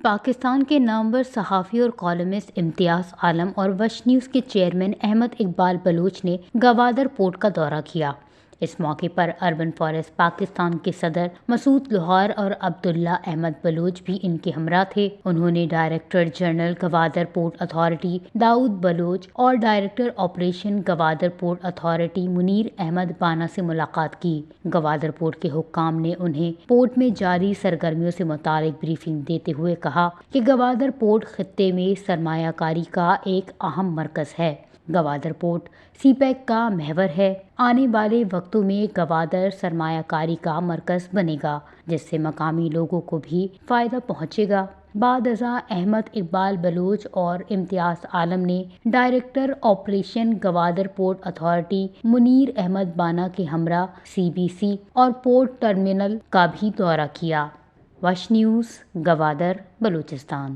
پاکستان کے نامور صحافی اور کالمسٹ امتیاز عالم اور وش نیوز کے چیئرمین احمد اقبال بلوچ نے گوادر پورٹ کا دورہ کیا۔ اس موقع پر اربن فارسٹ پاکستان کے صدر مسعود لوہار اور عبداللہ احمد بلوچ بھی ان کے ہمراہ تھے۔ انہوں نے director general Gwadar port authority Dawood Baloch اور director operation Gwadar port authority Munir Ahmed Bana سے ملاقات کی۔ گوادر پورٹ کے حکام نے انہیں پورٹ میں جاری سرگرمیوں سے متعلق بریفنگ دیتے ہوئے کہا کہ گوادر پورٹ خطے میں سرمایہ کاری کا ایک اہم مرکز ہے۔ گوادر پورٹ سی پیک کا محور ہے۔ آنے والے وقتوں میں گوادر سرمایہ کاری کا مرکز بنے گا، جس سے مقامی لوگوں کو بھی فائدہ پہنچے گا۔ بعد ازاں احمد اقبال بلوچ اور امتیاز عالم نے director operation Gwadar port authority Munir Ahmed Bana کے ہمراہ CBC اور پورٹ ٹرمینل کا بھی دورہ کیا۔ وش نیوز، گوادر، بلوچستان۔